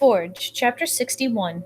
Forge, Chapter 61.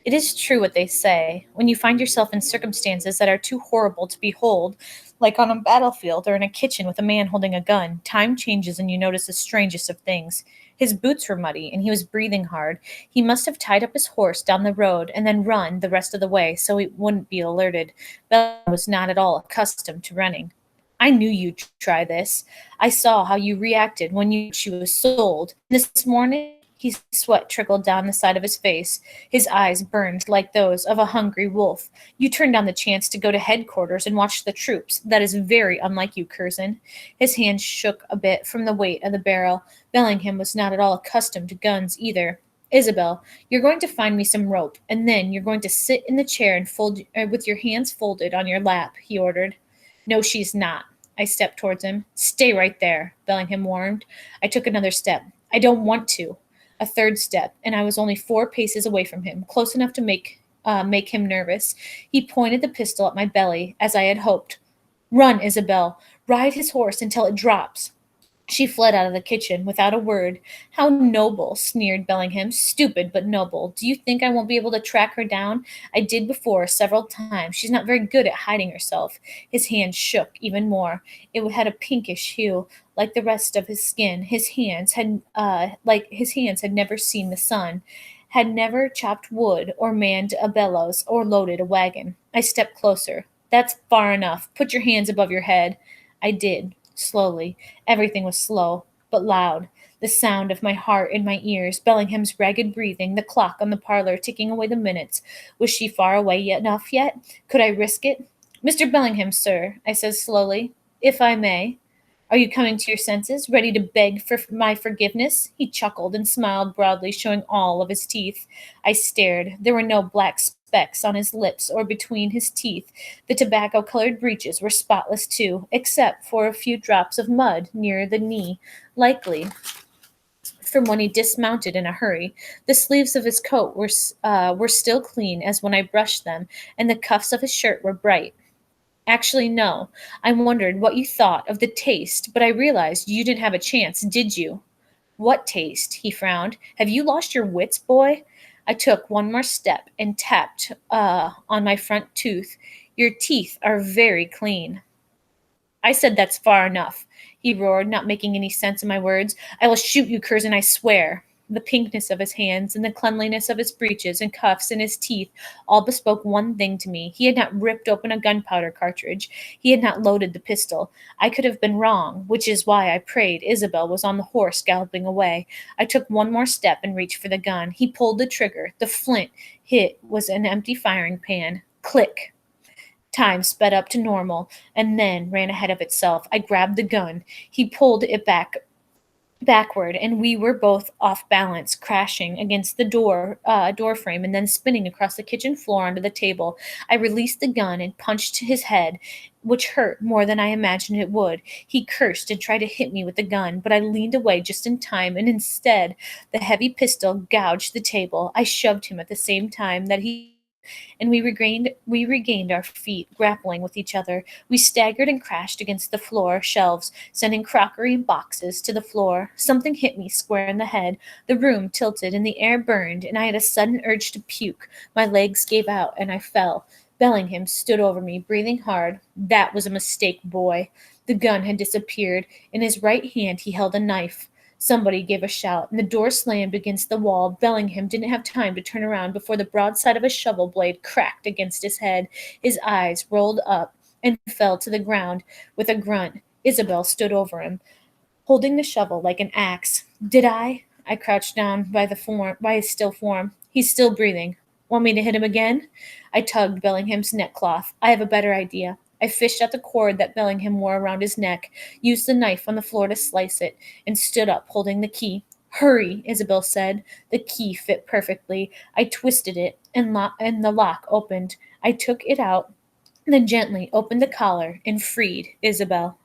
It is true what they say. When you find yourself in circumstances that are too horrible to behold, like on a battlefield or in a kitchen with a man holding a gun, time changes and you notice the strangest of things. His boots were muddy, and he was breathing hard. He must have tied up his horse down the road and then run the rest of the way so he wouldn't be alerted. Bella was not at all accustomed to running. I knew you'd try this. I saw how you reacted when she was sold. This morning, his sweat trickled down the side of his face. His eyes burned like those of a hungry wolf. You turned down the chance to go to headquarters and watch the troops. That is very unlike you, Curzon. His hand shook a bit from the weight of the barrel. Bellingham was not at all accustomed to guns either. Isabel, you're going to find me some rope, and then you're going to sit in the chair and fold with your hands folded on your lap, he ordered. No, she's not. I stepped towards him. Stay right there, Bellingham warned. I took another step. I don't want to. A third step, and I was only 4 paces away from him, close enough to make him nervous. He pointed the pistol at my belly, as I had hoped. Run, Isabel. Ride his horse until it drops. She fled out of the kitchen without a word. How noble, sneered Bellingham. Stupid, but noble. Do you think I won't be able to track her down? I did before, several times. She's not very good at hiding herself. His hand shook even more. It had a pinkish hue, like the rest of his skin. His hands had never seen the sun, had never chopped wood or manned a bellows or loaded a wagon. I stepped closer. That's far enough. Put your hands above your head. I did. Slowly. Everything was slow, but loud. The sound of my heart in my ears, Bellingham's ragged breathing, the clock on the parlor ticking away the minutes. Was she far away enough yet? Could I risk it? Mr. Bellingham, sir, I said slowly, if I may. Are you coming to your senses, ready to beg for my forgiveness? He chuckled and smiled broadly, showing all of his teeth. I stared. There were no black specks on his lips or between his teeth. The tobacco-colored breeches were spotless too, except for a few drops of mud near the knee, likely from when he dismounted in a hurry. The sleeves of his coat were still clean as when I brushed them, and the cuffs of his shirt were bright. Actually, no. I wondered what you thought of the taste, but I realized you didn't have a chance, did you? What taste? He frowned. Have you lost your wits, boy? I took one more step and tapped on my front tooth. Your teeth are very clean. I said that's far enough, he roared, not making any sense of my words. I will shoot you, Curzon, I swear. The pinkness of his hands and the cleanliness of his breeches and cuffs and his teeth all bespoke one thing to me. He had not ripped open a gunpowder cartridge. He had not loaded the pistol. I could have been wrong, which is why I prayed Isabel was on the horse galloping away. I took one more step and reached for the gun. He pulled the trigger. The flint hit was an empty firing pan. Click. Time sped up to normal and then ran ahead of itself. I grabbed the gun. He pulled it backward, and we were both off balance, crashing against the door frame, and then spinning across the kitchen floor onto the table. I released the gun and punched his head, which hurt more than I imagined it would. He cursed and tried to hit me with the gun, but I leaned away just in time, and instead, the heavy pistol gouged the table. I shoved him at the same time that he and we regained our feet, grappling with each other. We staggered and crashed against the floor shelves, sending crockery and boxes to the floor. Something hit me square in the head. The room tilted and the air burned, and I had a sudden urge to puke. My legs gave out, and I fell. Bellingham stood over me, breathing hard. That was a mistake, boy. The gun had disappeared. In his right hand he held a knife. Somebody gave a shout, and the door slammed against the wall. Bellingham didn't have time to turn around before the broadside of a shovel blade cracked against his head. His eyes rolled up and fell to the ground with a grunt. Isabel stood over him, holding the shovel like an axe. Did I? I crouched down by his still form. He's still breathing. Want me to hit him again? I tugged Bellingham's neckcloth. I have a better idea. I fished out the cord that Bellingham wore around his neck, used the knife on the floor to slice it, and stood up holding the key. Hurry, Isabel said. The key fit perfectly. I twisted it, and the lock opened. I took it out, then gently opened the collar and freed Isabel.